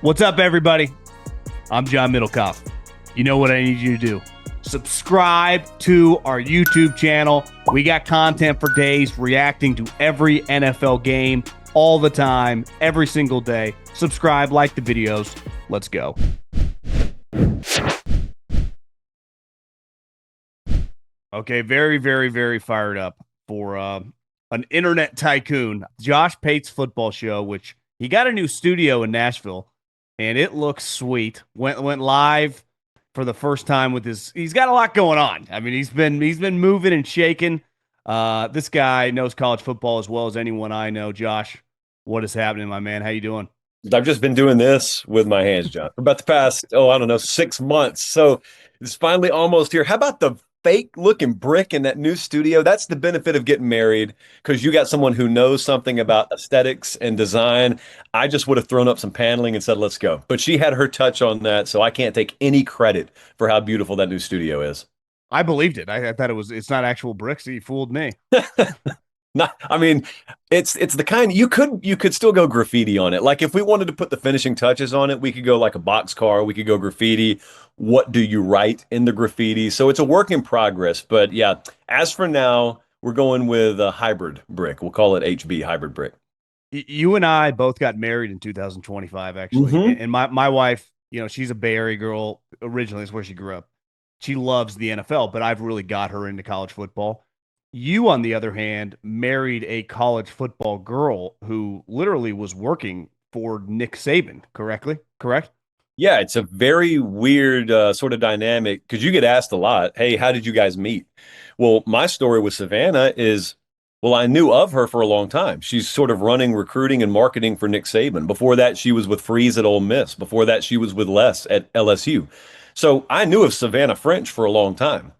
What's up, everybody? I'm John Middlekauff. You know what I need you to do. Subscribe to our YouTube channel. We got content for days reacting to every NFL game all the time, every single day. Subscribe, like the videos. Let's go. Okay, very, very, very fired up for an internet tycoon, Josh Pate's football show, which he got a new studio in Nashville, and it looks sweet. Went live for the first time with his. He's got a lot going on. I mean, he's been moving and shaking. This guy knows college football as well as anyone I know. Josh, what is happening, my man? How you doing? I've just been doing this with my hands, John, for about the past, I don't know, 6 months. So it's finally almost here. How about the fake looking brick in that new studio? That's the benefit of getting married, because you got someone who knows something about aesthetics and design. I just would have thrown up some paneling and said, let's go. But she had her touch on that, so I can't take any credit for how beautiful that new studio is. I believed it. I thought it's not actual bricks. He fooled me. Not, I mean, it's the kind you could still go graffiti on it. Like if we wanted to put the finishing touches on it, we could go like a boxcar, we could go graffiti. What do you write in the graffiti? So it's a work in progress. But yeah, as for now, we're going with a hybrid brick. We'll call it HB, hybrid brick. You and I both got married in 2025, actually. Mm-hmm. And my wife, she's a Bay Area girl. Originally, is where she grew up. She loves the NFL, but I've really got her into college football. You, on the other hand, married a college football girl who literally was working for Nick Saban, correct? Yeah, it's a very weird sort of dynamic, because you get asked a lot, hey, how did you guys meet? Well, my story with Savannah is, well, I knew of her for a long time. She's sort of running recruiting and marketing for Nick Saban. Before that, she was with Freeze at Ole Miss. Before that, she was with Les at LSU. So I knew of Savannah French for a long time.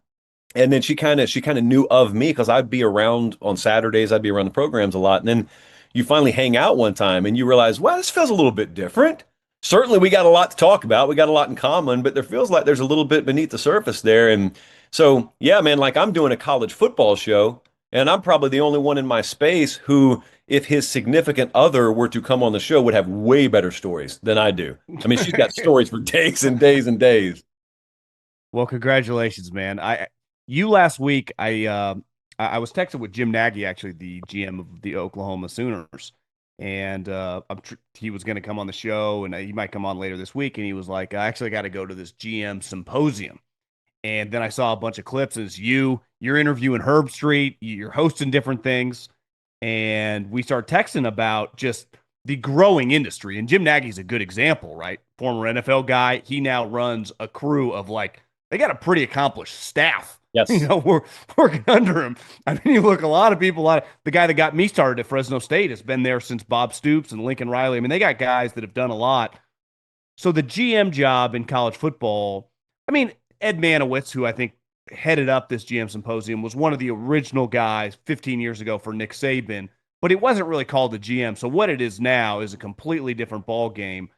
And then she kind of knew of me because I'd be around on Saturdays. I'd be around the programs a lot. And then you finally hang out one time and you realize, well, this feels a little bit different. Certainly, we got a lot to talk about. We got a lot in common, but there feels like there's a little bit beneath the surface there. And so, yeah, man, like I'm doing a college football show, and I'm probably the only one in my space who, if his significant other were to come on the show, would have way better stories than I do. I mean, she's got stories for days and days and days. Well, congratulations, man. You last week, I was texting with Jim Nagy, actually the GM of the Oklahoma Sooners, and he was going to come on the show, and he might come on later this week. And he was like, I actually got to go to this GM symposium. And then I saw a bunch of clips. And you're interviewing Herb Street, you're hosting different things, and we start texting about just the growing industry. And Jim Nagy's a good example, right? Former NFL guy. He now runs a crew of they got a pretty accomplished staff. Yes. We're working under him. I mean, you look, a lot of people, the guy that got me started at Fresno State has been there since Bob Stoops and Lincoln Riley. I mean, they got guys that have done a lot. So the GM job in college football, I mean, Ed Manowitz, who I think headed up this GM symposium, was one of the original guys 15 years ago for Nick Saban, but it wasn't really called the GM. So what it is now is a completely different ball game.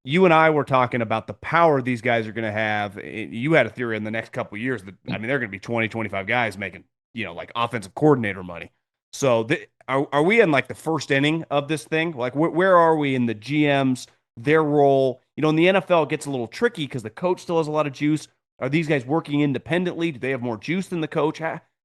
You and I were talking about the power these guys are going to have. You had a theory in the next couple of years that, I mean, they're going to be 20, 25 guys making, like offensive coordinator money. So are we in like the first inning of this thing? Like where are we in the GMs, their role? In the NFL, it gets a little tricky because the coach still has a lot of juice. Are these guys working independently? Do they have more juice than the coach?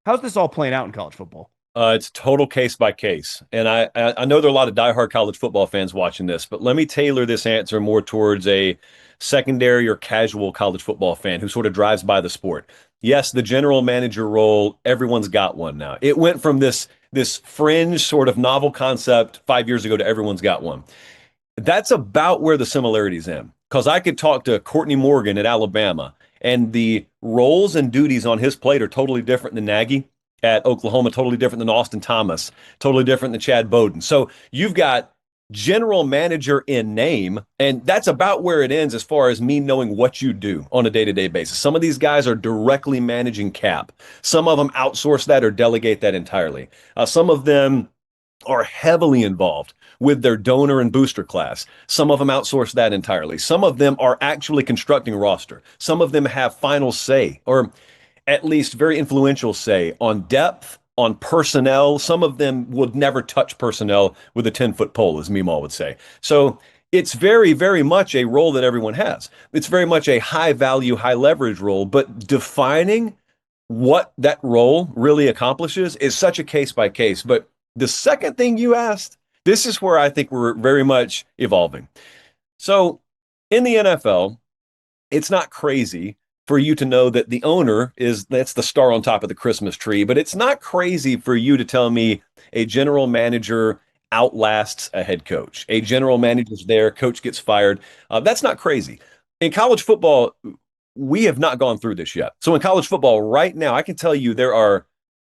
How's this all playing out in college football? It's total case by case. And I know there are a lot of diehard college football fans watching this, but let me tailor this answer more towards a secondary or casual college football fan who sort of drives by the sport. Yes, the general manager role, everyone's got one now. It went from this fringe sort of novel concept 5 years ago to everyone's got one. That's about where the similarities end. Because I could talk to Courtney Morgan at Alabama, and the roles and duties on his plate are totally different than Nagy at Oklahoma, totally different than Austin Thomas, totally different than Chad Bowden. So you've got general manager in name, and that's about where it ends as far as me knowing what you do on a day-to-day basis. Some of these guys are directly managing cap. Some of them outsource that or delegate that entirely. Some of them are heavily involved with their donor and booster class. Some of them outsource that entirely. Some of them are actually constructing roster. Some of them have final say, or at least very influential say on depth, on personnel. Some of them would never touch personnel with a 10-foot pole, as Meemaw would say. So it's very, very much a role that everyone has. It's very much a high value, high leverage role, but defining what that role really accomplishes is such a case by case. But the second thing you asked, this is where I think we're very much evolving. So in the NFL, it's not crazy for you to know that the owner that's the star on top of the Christmas tree, but it's not crazy for you to tell me a general manager outlasts a head coach. A general manager's there, coach gets fired. That's not crazy. In college football, we have not gone through this yet. So in college football right now, I can tell you there are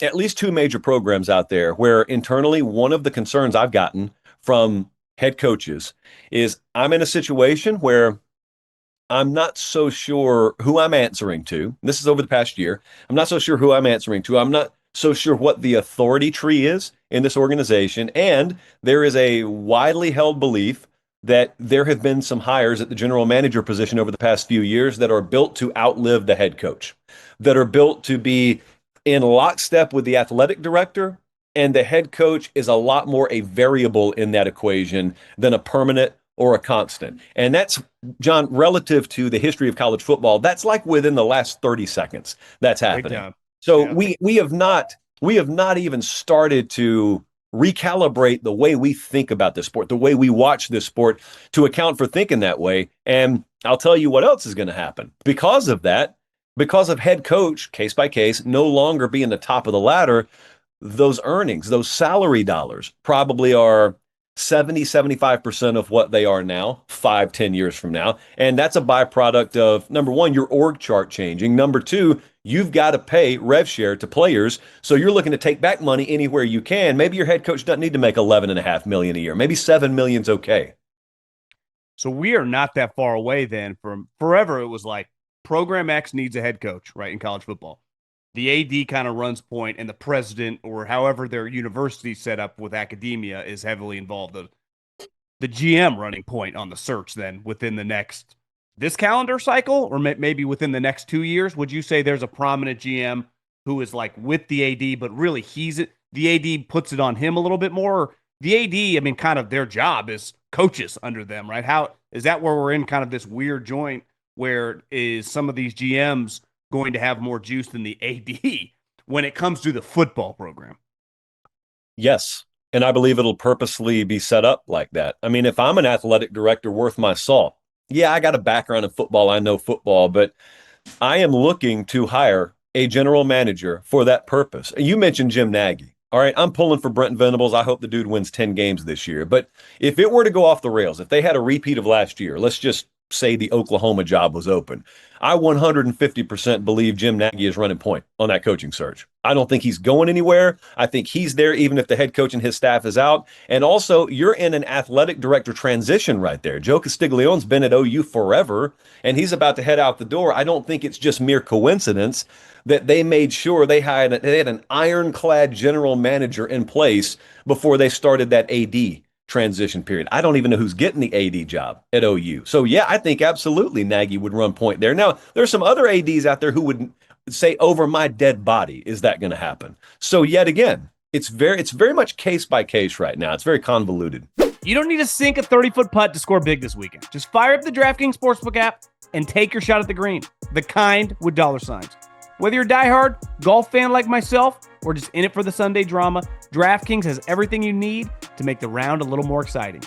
at least two major programs out there where internally one of the concerns I've gotten from head coaches is I'm in a situation where I'm not so sure who I'm answering to. This is over the past year. I'm not so sure who I'm answering to. I'm not so sure what the authority tree is in this organization. And there is a widely held belief that there have been some hires at the general manager position over the past few years that are built to outlive the head coach, that are built to be in lockstep with the athletic director. And the head coach is a lot more a variable in that equation than a permanent or a constant. And that's, John, relative to the history of college football, that's like within the last 30 seconds that's happening. So yeah. we have not even started to recalibrate the way we think about this sport, the way we watch this sport to account for thinking that way. And I'll tell you what else is going to happen. Because of that, because of head coach, case by case, no longer being the top of the ladder, those earnings, those salary dollars probably are 70-75% of what they are now, 5-10 years from now. And that's a byproduct of, number one, your org chart changing. Number two, you've got to pay rev share to players. So you're looking to take back money anywhere you can. Maybe your head coach doesn't need to make $11.5 million a year. Maybe $7 million's okay. So we are not that far away then from forever. It was like program X needs a head coach, right, in college football. The AD kind of runs point, and the president, or however their university set up with academia, is heavily involved. The GM running point on the search then within this calendar cycle, or maybe within the next 2 years, would you say there's a prominent GM who is like with the AD, but really the AD puts it on him a little bit more? Or the AD, I mean, kind of their job is coaches under them, right? How is that where we're in kind of this weird joint where is some of these GMs going to have more juice than the AD when it comes to the football program? Yes. And I believe it'll purposely be set up like that. I mean, if I'm an athletic director worth my salt, yeah, I got a background in football. I know football, but I am looking to hire a general manager for that purpose. You mentioned Jim Nagy. All right, I'm pulling for Brent Venables. I hope the dude wins 10 games this year. But if it were to go off the rails, if they had a repeat of last year, let's just say the Oklahoma job was open, I 150% believe Jim Nagy is running point on that coaching search. I don't think he's going anywhere. I think he's there even if the head coach and his staff is out. And also, you're in an athletic director transition right there. Joe Castiglione's been at OU forever, and he's about to head out the door. I don't think it's just mere coincidence that they made sure they had an ironclad general manager in place before they started that AD transition period. I don't even know who's getting the AD job at OU. So yeah, I think absolutely Nagy would run point there. Now, there's some other ADs out there who would say, over my dead body, is that going to happen? So yet again, it's very much case by case right now. It's very convoluted. You don't need to sink a 30-foot putt to score big this weekend. Just fire up the DraftKings Sportsbook app and take your shot at the green, the kind with dollar signs. Whether you're a diehard golf fan like myself or just in it for the Sunday drama, DraftKings has everything you need to make the round a little more exciting.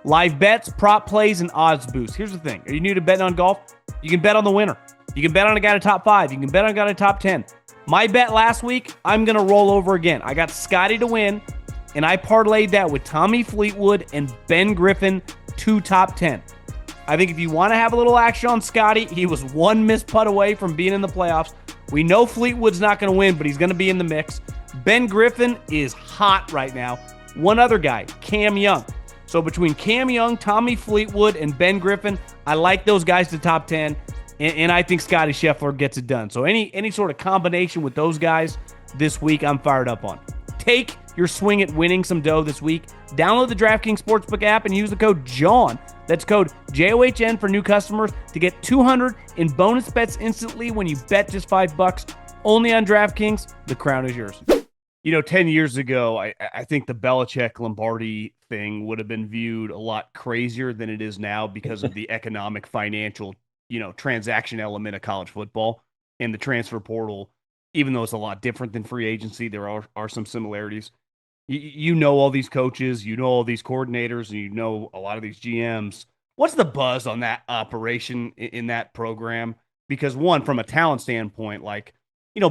Live bets, prop plays, and odds boosts. Here's the thing. Are you new to betting on golf? You can bet on the winner. You can bet on a guy to top 5. You can bet on a guy to top 10. My bet last week, I'm going to roll over again. I got Scotty to win, and I parlayed that with Tommy Fleetwood and Ben Griffin, 2 top 10. I think if you want to have a little action on Scotty, he was one missed putt away from being in the playoffs. We know Fleetwood's not going to win, but he's going to be in the mix. Ben Griffin is hot right now. One other guy, Cam Young. So between Cam Young, Tommy Fleetwood, and Ben Griffin, I like those guys to top 10, and I think Scotty Scheffler gets it done. So any sort of combination with those guys this week, I'm fired up on. Take your swing at winning some dough this week. Download the DraftKings Sportsbook app and use the code JOHN. That's code JOHN for new customers to get $200 in bonus bets instantly when you bet just $5. Only on DraftKings. The crown is yours. 10 years ago, I think the Belichick Lombardi thing would have been viewed a lot crazier than it is now because of the economic, financial, transaction element of college football and the transfer portal. Even though it's a lot different than free agency, there are some similarities. You know all these coaches, you know all these coordinators, and you know a lot of these GMs. What's the buzz on that operation in that program? Because one, from a talent standpoint, like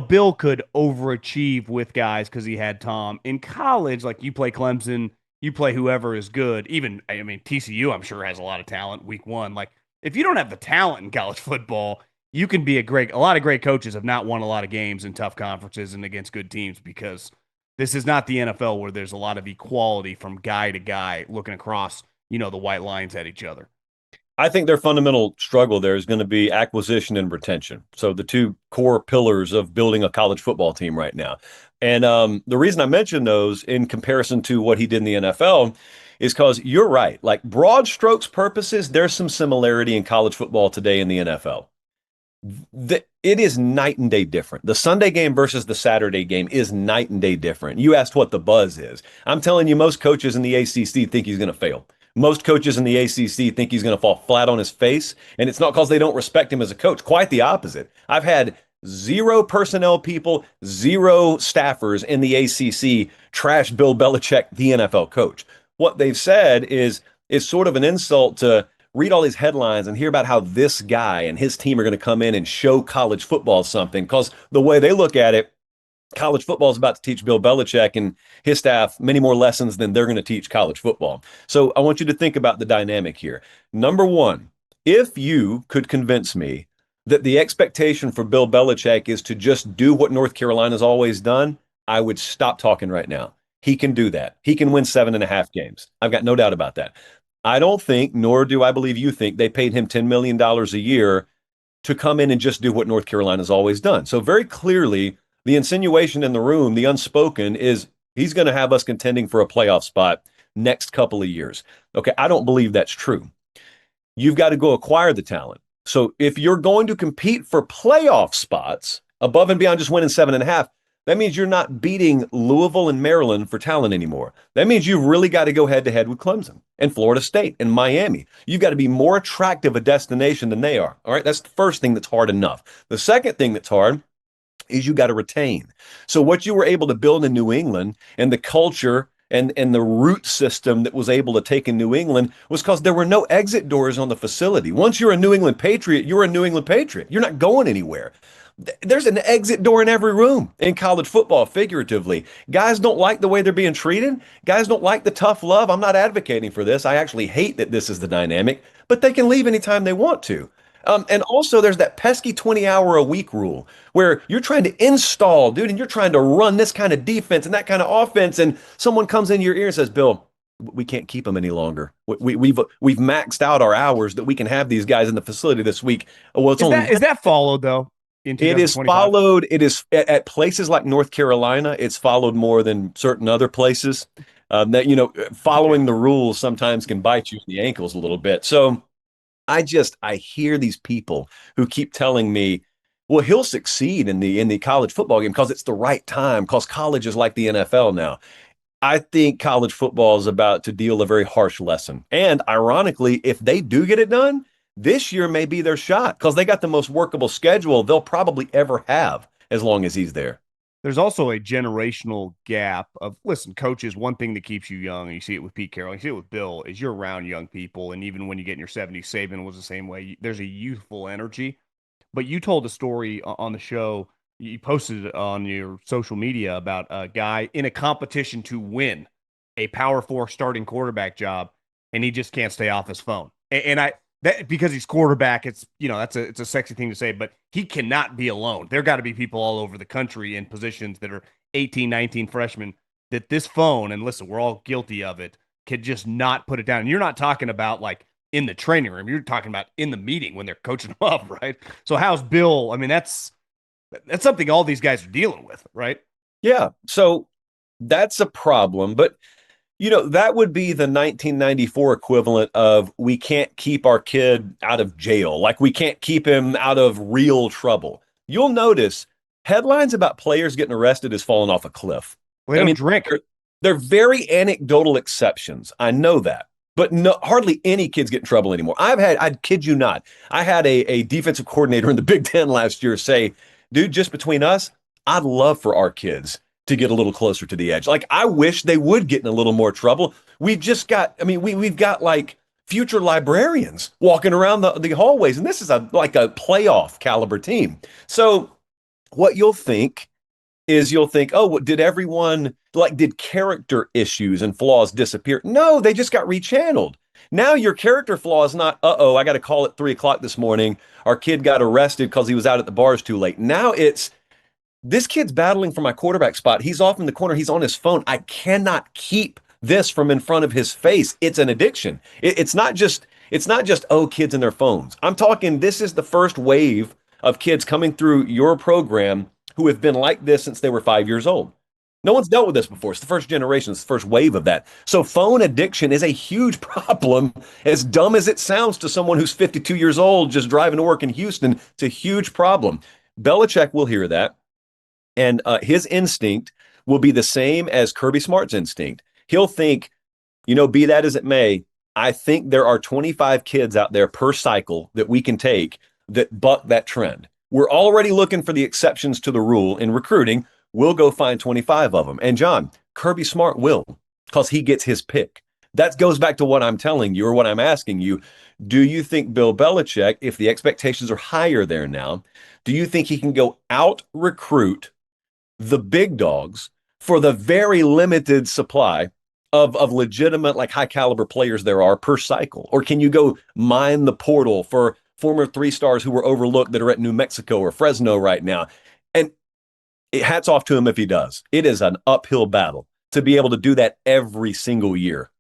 Bill could overachieve with guys because he had Tom. In college, like you play Clemson, you play whoever is good. Even, I mean, TCU, I'm sure, has a lot of talent week one. Like, if you don't have the talent in college football, you can be a lot of great coaches have not won a lot of games in tough conferences and against good teams because this is not the NFL where there's a lot of equality from guy to guy looking across, the white lines at each other. I think their fundamental struggle there is going to be acquisition and retention. So the two core pillars of building a college football team right now. And the reason I mention those in comparison to what he did in the NFL is because you're right. Like broad strokes purposes, there's some similarity in college football today in the NFL. It is night and day different. The Sunday game versus the Saturday game is night and day different. You asked what the buzz is. I'm telling you, most coaches in the ACC think he's going to fail. Most coaches in the ACC think he's going to fall flat on his face, and it's not because they don't respect him as a coach. Quite the opposite. I've had zero personnel people, zero staffers in the ACC trash Bill Belichick, the NFL coach. What they've said is sort of an insult to read all these headlines and hear about how this guy and his team are going to come in and show college football something. Because the way they look at it, college football is about to teach Bill Belichick and his staff many more lessons than they're going to teach college football. So I want you to think about the dynamic here. Number one, if you could convince me that the expectation for Bill Belichick is to just do what North Carolina's always done, I would stop talking right now. He can do that. He can win 7.5 games. I've got no doubt about that. I don't think, nor do I believe you think, they paid him $10 million a year to come in and just do what North Carolina's always done. So very clearly, the insinuation in the room, the unspoken, is he's going to have us contending for a playoff spot next couple of years. Okay, I don't believe that's true. You've got to go acquire the talent. So if you're going to compete for playoff spots above and beyond just winning 7.5, that means you're not beating Louisville and Maryland for talent anymore. That means you've really got to go head to head with Clemson and Florida State and Miami. You've got to be more attractive a destination than they are. All right, that's the first thing that's hard enough. The second thing that's hard is you got to retain. So what you were able to build in New England and the culture and the root system that was able to take in New England was because there were no exit doors on the facility. Once you're a New England Patriot, you're a New England Patriot. You're not going anywhere. There's an exit door in every room in college football, figuratively. Guys don't like the way they're being treated. Guys don't like the tough love. I'm not advocating for this. I actually hate that this is the dynamic, but they can leave anytime they want to. And also, there's that pesky 20-hour-a-week rule where you're trying to install, dude, and you're trying to run this kind of defense and that kind of offense, and someone comes in your ear and says, "Bill, we can't keep them any longer. We've maxed out our hours that we can have these guys in the facility this week." Well, is that followed though? It is followed. It is at places like North Carolina. It's followed more than certain other places. Following the rules sometimes can bite you in the ankles a little bit. So I hear these people who keep telling me, well, he'll succeed in the college football game because it's the right time, because college is like the NFL now. I think college football is about to deal a very harsh lesson. And ironically, if they do get it done, this year may be their shot because they got the most workable schedule they'll probably ever have as long as he's there. There's also a generational gap of, listen, coaches, one thing that keeps you young, and you see it with Pete Carroll, you see it with Bill, is you're around young people. And even when you get in your 70s, Saban was the same way. There's a youthful energy. But you told a story on the show, you posted it on your social media about a guy in a competition to win a Power 4 starting quarterback job, and he just can't stay off his phone. That because he's quarterback, it's it's a sexy thing to say, but he cannot be alone. There got to be people all over the country in positions that are 18, 19 freshmen that this phone, and listen, we're all guilty of it, could just not put it down. And you're not talking about like in the training room, you're talking about in the meeting when they're coaching them up, right? So how's Bill? I mean, that's something all these guys are dealing with, right? Yeah. So that's a problem, but that would be the 1994 equivalent of we can't keep our kid out of jail. Like we can't keep him out of real trouble. You'll notice headlines about players getting arrested has fallen off a cliff. Well, they I don't mean, drink. they're very anecdotal exceptions. I know that. But no, hardly any kids get in trouble anymore. I kid you not, I had a defensive coordinator in the Big Ten last year say, dude, just between us, I'd love for our kids to get a little closer to the edge. Like, I wish they would get in a little more trouble. We've just got, I mean, we've got like future librarians walking around the hallways, and this is like a playoff caliber team. So what you'll think, oh, did everyone, like, did character issues and flaws disappear? No, they just got rechanneled. Now your character flaw is not, uh-oh, I got to call at 3 o'clock this morning. Our kid got arrested because he was out at the bars too late. Now it's, this kid's battling for my quarterback spot. He's off in the corner. He's on his phone. I cannot keep this from in front of his face. It's an addiction. It's not just, oh, kids and their phones. I'm talking, this is the first wave of kids coming through your program who have been like this since they were 5 years old. No one's dealt with this before. It's the first generation. It's the first wave of that. So phone addiction is a huge problem. As dumb as it sounds to someone who's 52 years old, just driving to work in Houston, it's a huge problem. Belichick will hear that. And his instinct will be the same as Kirby Smart's instinct. He'll think, be that as it may, I think there are 25 kids out there per cycle that we can take that buck that trend. We're already looking for the exceptions to the rule in recruiting. We'll go find 25 of them. And John, Kirby Smart will, because he gets his pick. That goes back to what I'm telling you or what I'm asking you. Do you think Bill Belichick, if the expectations are higher there now, do you think he can go out recruit the big dogs for the very limited supply of legitimate, like, high caliber players there are per cycle? Or can you go mine the portal for former 3-stars who were overlooked that are at New Mexico or Fresno right now? And hats off to him if he does. It is an uphill battle to be able to do that every single year.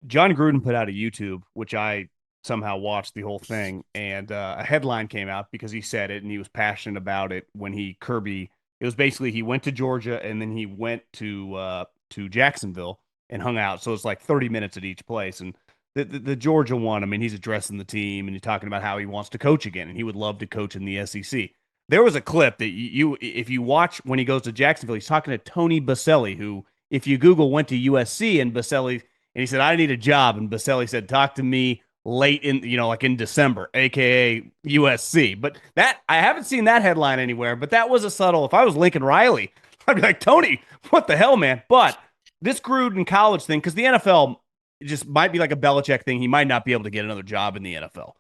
Jon Gruden put out a YouTube, which I somehow watched the whole thing, and a headline came out because he said it and he was passionate about it when Kirby. It was basically he went to Georgia and then he went to Jacksonville and hung out. So it's like 30 minutes at each place. And the Georgia one, I mean, he's addressing the team and he's talking about how he wants to coach again and he would love to coach in the SEC. There was a clip that if you watch when he goes to Jacksonville, he's talking to Tony Baselli, who, if you Google, went to USC, and Baselli, and he said, I need a job. And Baselli said, talk to me late in, like in December, AKA USC. But that, I haven't seen that headline anywhere, but that was a subtle, if I was Lincoln Riley, I'd be like, Tony, what the hell, man? But this Gruden college thing, because the NFL just might be like a Belichick thing. He might not be able to get another job in the NFL.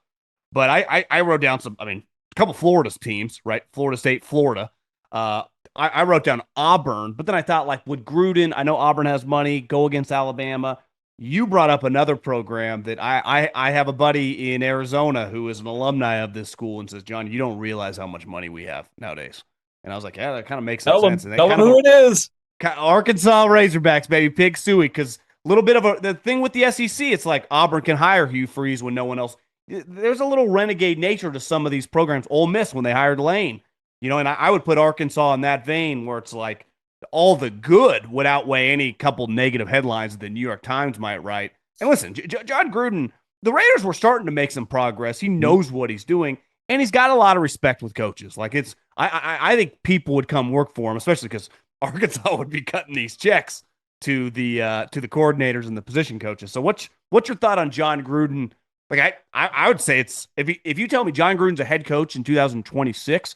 But I wrote down a couple Florida teams, right? Florida State, Florida. I wrote down Auburn, but then I thought, like, would Gruden, I know Auburn has money, go against Alabama. You brought up another program that I have a buddy in Arizona who is an alumni of this school and says, John, you don't realize how much money we have nowadays. And I was like, yeah, that kind of makes sense. Tell them who it is. Arkansas Razorbacks, baby, Pig Suey. Because a little bit of the thing with the SEC, it's like Auburn can hire Hugh Freeze when no one else. There's a little renegade nature to some of these programs. Ole Miss, when they hired Lane, and I would put Arkansas in that vein where it's like all the good would outweigh any couple negative headlines that the New York Times might write. And listen, Jon Gruden, the Raiders were starting to make some progress. He knows what he's doing, and he's got a lot of respect with coaches. Like, it's, I think people would come work for him, especially because Arkansas would be cutting these checks to the coordinators and the position coaches. So what's your thought on Jon Gruden? Like, I would say it's, if you tell me Jon Gruden's a head coach in 2026,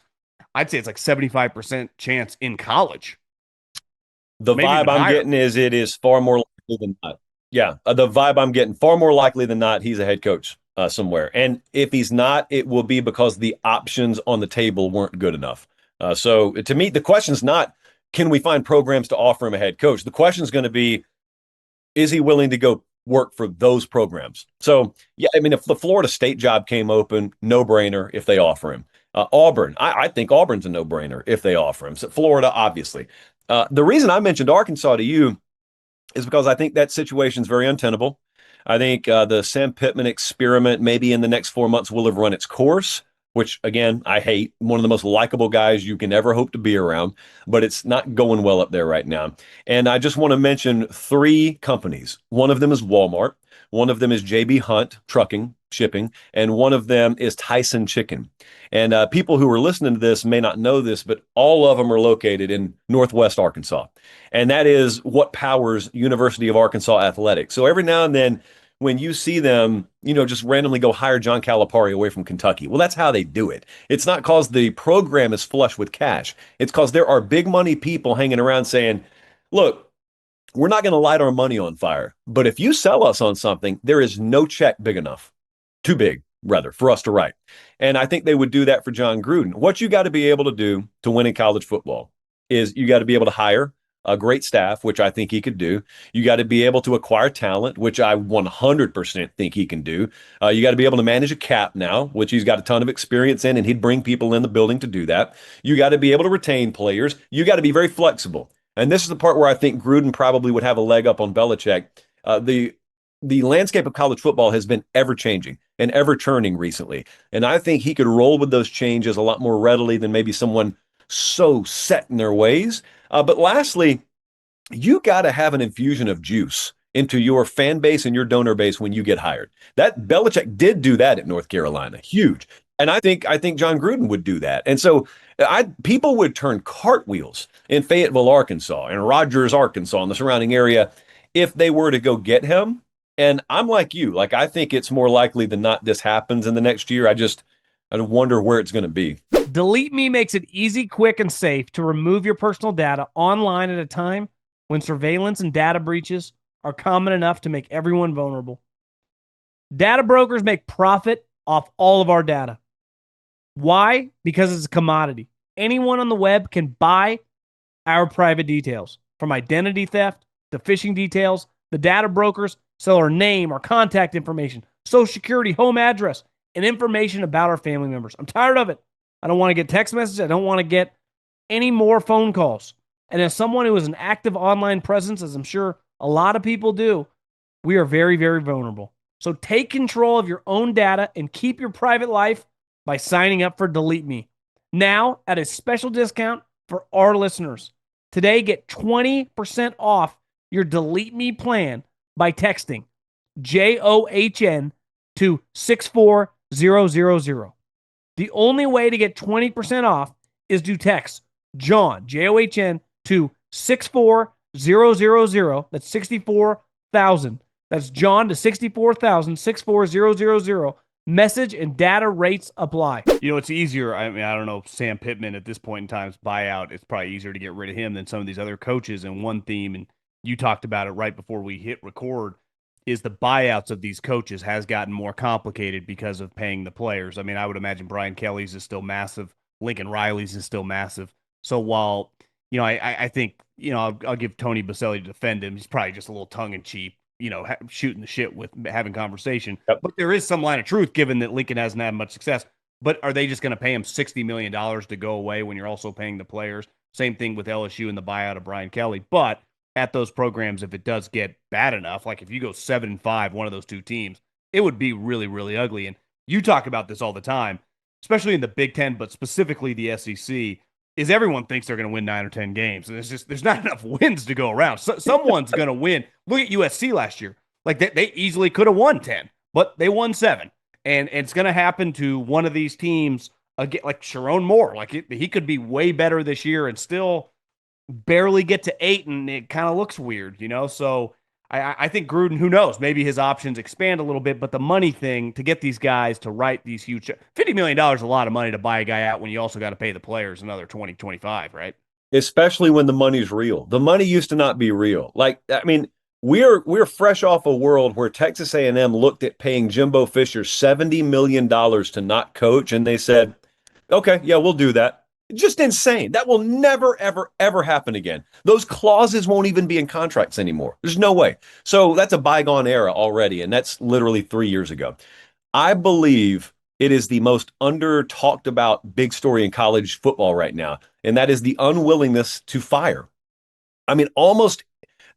I'd say it's like 75% chance in college. The Maybe vibe I'm getting is it is far more likely than not. Yeah, the vibe I'm getting, far more likely than not, he's a head coach somewhere. And if he's not, it will be because the options on the table weren't good enough. So to me, the question's not, can we find programs to offer him a head coach? The question is going to be, is he willing to go work for those programs? So, yeah, I mean, if the Florida State job came open, no-brainer if they offer him. Auburn, I think Auburn's a no-brainer if they offer him. So Florida, obviously. The reason I mentioned Arkansas to you is because I think that situation is very untenable. I think the Sam Pittman experiment maybe in the next 4 months will have run its course, which, again, I hate. One of the most likable guys you can ever hope to be around, but it's not going well up there right now. And I just want to mention 3 companies. One of them is Walmart, One of them is JB Hunt, trucking, shipping, and one of them is Tyson Chicken. And people who are listening to this may not know this, but all of them are located in Northwest Arkansas. And that is what powers University of Arkansas athletics. So every now and then, when you see them, just randomly go hire John Calipari away from Kentucky. Well, that's how they do it. It's not because the program is flush with cash. It's because there are big money people hanging around saying, look, we're not going to light our money on fire. But if you sell us on something, there is no check big enough, too big, rather, for us to write. And I think they would do that for Jon Gruden. What you got to be able to do to win in college football is you got to be able to hire a great staff, which I think he could do. You got to be able to acquire talent, which I 100% think he can do. You got to be able to manage a cap now, which he's got a ton of experience in, and he'd bring people in the building to do that. You got to be able to retain players. You got to be very flexible. And this is the part where I think Gruden probably would have a leg up on Belichick. The landscape of college football has been ever changing and ever turning recently. And I think he could roll with those changes a lot more readily than maybe someone so set in their ways. But lastly, you got to have an infusion of juice into your fan base and your donor base when you get hired. That Belichick did do that at North Carolina, huge. And I think Jon Gruden would do that. And so people would turn cartwheels in Fayetteville, Arkansas, and Rogers, Arkansas, and the surrounding area if they were to go get him. And I'm like you, like I think it's more likely than not this happens in the next year. I wonder where it's going to be. Delete Me makes it easy, quick, and safe to remove your personal data online at a time when surveillance and data breaches are common enough to make everyone vulnerable. Data brokers make profit off all of our data. Why? Because it's a commodity. Anyone on the web can buy our private details, from identity theft to phishing details. The data brokers sell our name, our contact information, social security, home address, and information about our family members. I'm tired of it. I don't want to get text messages. I don't want to get any more phone calls. And as someone who has an active online presence, as I'm sure a lot of people do, we are very, very vulnerable. So take control of your own data and keep your private life by signing up for Delete Me. Now, at a special discount for our listeners. Today, get 20% off your Delete Me plan by texting JOHN to 64000. The only way to get 20% off is to text John, JOHN, to 64000. That's 64,000. That's John to 64,000, 64000. Message and data rates apply. It's easier. I mean, I don't know, Sam Pittman at this point in time's buyout, it's probably easier to get rid of him than some of these other coaches. And one theme, and you talked about it right before we hit record, is the buyouts of these coaches has gotten more complicated because of paying the players. I mean, I would imagine Brian Kelly's is still massive. Lincoln Riley's is still massive. So while, I think, I'll give Tony Baselli to defend him. He's probably just a little tongue-in-cheek, shooting the shit with having conversation. Yep. But there is some line of truth given that Lincoln hasn't had much success. But are they just going to pay him $60 million to go away when you're also paying the players? Same thing with LSU and the buyout of Brian Kelly. But at those programs, if it does get bad enough, like if you go 7-5, one of those two teams, it would be really, really ugly. And you talk about this all the time, especially in the Big Ten, but specifically the SEC, is everyone thinks they're going to win 9 or 10 games. And there's not enough wins to go around. So, someone's going to win. Look at USC last year. Like they easily could have won 10, but they won 7. And it's going to happen to one of these teams, again, like Sharon Moore. Like he could be way better this year and still barely get to 8, and it kind of looks weird, So I think Gruden, who knows, maybe his options expand a little bit, but the money thing to get these guys to write these huge $50 million is a lot of money to buy a guy out when you also got to pay the players another 20, 25, right? Especially when the money's real. The money used to not be real. Like, I mean, we're fresh off a world where Texas A&M looked at paying Jimbo Fisher $70 million to not coach, and they said, okay, yeah, we'll do that. Just insane. That will never, ever, ever happen again. Those clauses won't even be in contracts anymore. There's no way. So that's a bygone era already, and that's literally 3 years ago. I believe it is the most under talked about big story in college football right now, and that is the unwillingness to fire. I mean, almost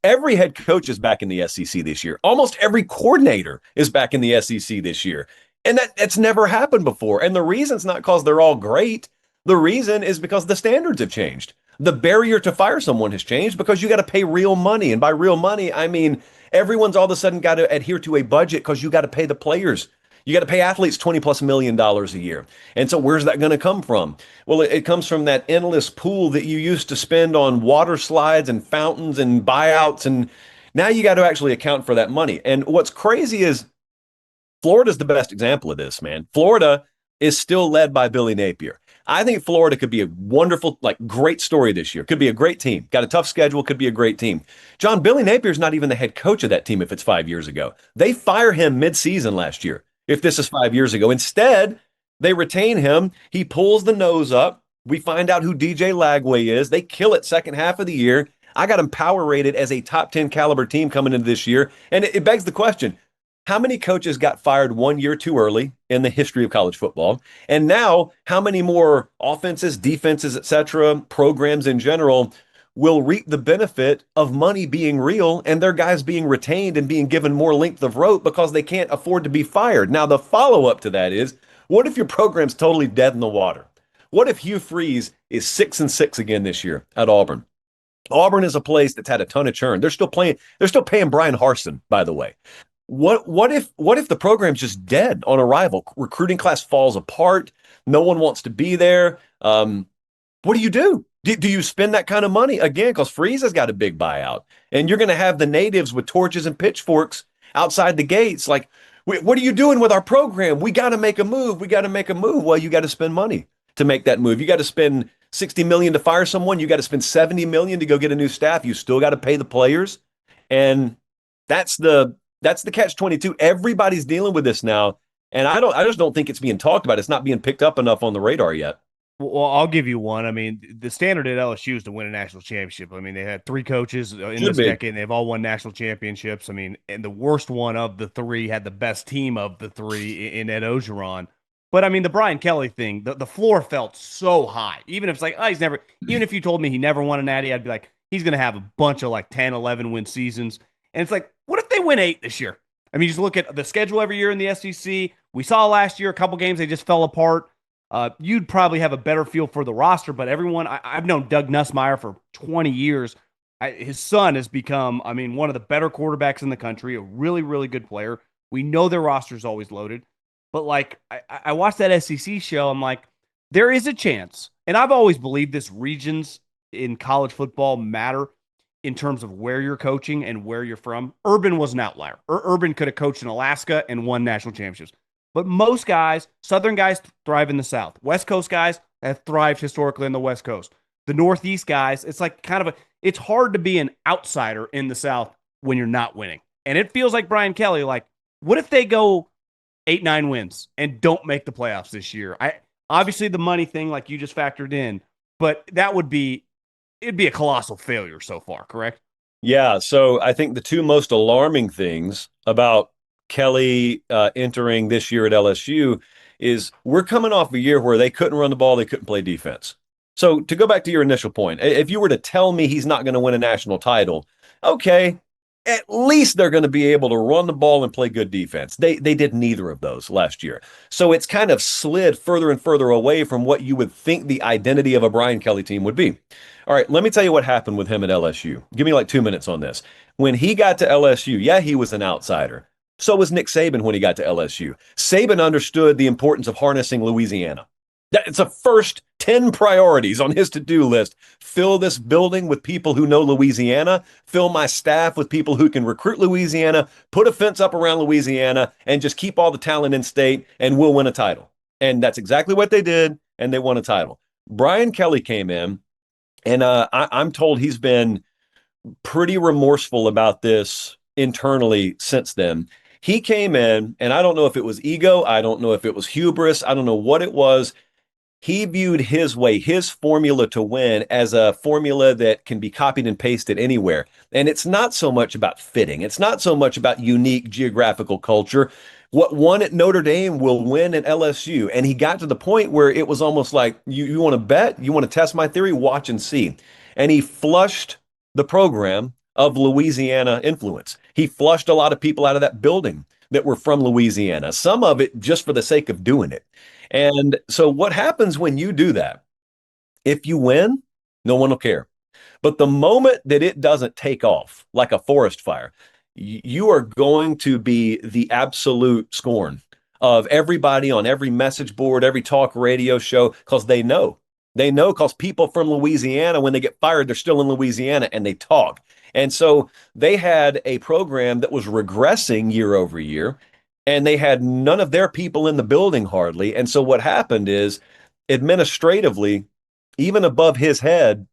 every head coach is back in the SEC this year. Almost every coordinator is back in the SEC this year. And that's never happened before. And the reason's not because they're all great. The reason is because the standards have changed. The barrier to fire someone has changed because you got to pay real money. And by real money, I mean everyone's all of a sudden got to adhere to a budget because you got to pay the players. You got to pay athletes $20+ million a year. And so where's that going to come from? Well, it comes from that endless pool that you used to spend on water slides and fountains and buyouts. And now you got to actually account for that money. And what's crazy is Florida's the best example of this, man. Florida is still led by Billy Napier. I think Florida could be a wonderful, like, great story this year. Could be a great team. Got a tough schedule. Could be a great team. John, Billy Napier's not even the head coach of that team if it's 5 years ago. They fire him mid-season last year if this is 5 years ago. Instead, they retain him. He pulls the nose up. We find out who DJ Lagway is. They kill it second half of the year. I got him power rated as a top 10 caliber team coming into this year. And it begs the question, how many coaches got fired 1 year too early in the history of college football? And now, how many more offenses, defenses, etc., programs in general will reap the benefit of money being real and their guys being retained and being given more length of rope because they can't afford to be fired? Now, the follow-up to that is, what if your program's totally dead in the water? What if Hugh Freeze is 6-6 again this year at Auburn? Auburn is a place that's had a ton of churn. They're still paying Brian Harsin, by the way. What if the program's just dead on arrival? Recruiting class falls apart. No one wants to be there. What do you do? Do you spend that kind of money again? Because Freeze has got a big buyout, and you're going to have the natives with torches and pitchforks outside the gates. Like, what are you doing with our program? We got to make a move. We got to make a move. Well, you got to spend money to make that move. You got to spend $60 million to fire someone. You got to spend $70 million to go get a new staff. You still got to pay the players, and that's the catch-22. Everybody's dealing with this now, and I just don't think it's being talked about. It's not being picked up enough on the radar yet. Well, I'll give you one. I mean, the standard at LSU is to win a national championship. I mean, they had three coaches in this decade, and they've all won national championships. I mean, and the worst one of the three had the best team of the three in Ed Ogeron. But I mean, the Brian Kelly thing, the floor felt so high. Even if it's like, oh, even if you told me he never won a natty, I'd be like, he's going to have a bunch of like 10, 11 win seasons. And it's like, what if they win 8 this year? I mean, just look at the schedule every year in the SEC. We saw last year a couple games, they just fell apart. You'd probably have a better feel for the roster, but everyone, I've known Doug Nussmeier for 20 years. His son has become, I mean, one of the better quarterbacks in the country, a really, really good player. We know their roster is always loaded. But like, I watched that SEC show. I'm like, there is a chance. And I've always believed this regions in college football matter in terms of where you're coaching and where you're from. Urban was an outlier. Urban could have coached in Alaska and won national championships. But most guys, Southern guys thrive in the South. West Coast guys have thrived historically in the West Coast. The Northeast guys, it's like it's hard to be an outsider in the South when you're not winning. And it feels like Brian Kelly, like, what if they go 8-9 wins and don't make the playoffs this year? Obviously the money thing, like you just factored in, but it'd be a colossal failure so far, correct? Yeah. So I think the two most alarming things about Kelly entering this year at LSU is we're coming off a year where they couldn't run the ball, they couldn't play defense. So to go back to your initial point, if you were to tell me he's not going to win a national title, okay, at least they're going to be able to run the ball and play good defense. They did neither of those last year. So it's kind of slid further and further away from what you would think the identity of a Brian Kelly team would be. All right, let me tell you what happened with him at LSU. Give me like 2 minutes on this. When he got to LSU, yeah, he was an outsider. So was Nick Saban when he got to LSU. Saban understood the importance of harnessing Louisiana. It's the first 10 priorities on his to-do list. Fill this building with people who know Louisiana. Fill my staff with people who can recruit Louisiana. Put a fence up around Louisiana and just keep all the talent in state and we'll win a title. And that's exactly what they did, and they won a title. Brian Kelly came in, and I'm told he's been pretty remorseful about this internally since then. He came in, and I don't know if it was ego. I don't know if it was hubris. I don't know what it was. He viewed his way, his formula to win as a formula that can be copied and pasted anywhere. And it's not so much about fitting. It's not so much about unique geographical culture. What won at Notre Dame will win at LSU. And he got to the point where it was almost like, you want to bet? You want to test my theory? Watch and see. And he flushed the program of Louisiana influence. He flushed a lot of people out of that building that were from Louisiana, some of it just for the sake of doing it. And so what happens when you do that? If you win, No one will care. But the moment that it doesn't take off like a forest fire, you are going to be the absolute scorn of everybody on every message board, every talk radio show, because they know. They know because people from Louisiana, when they get fired, they're still in Louisiana and they talk. And so they had a program that was regressing year over year, and they had none of their people in the building hardly. And so what happened is administratively, even above his head,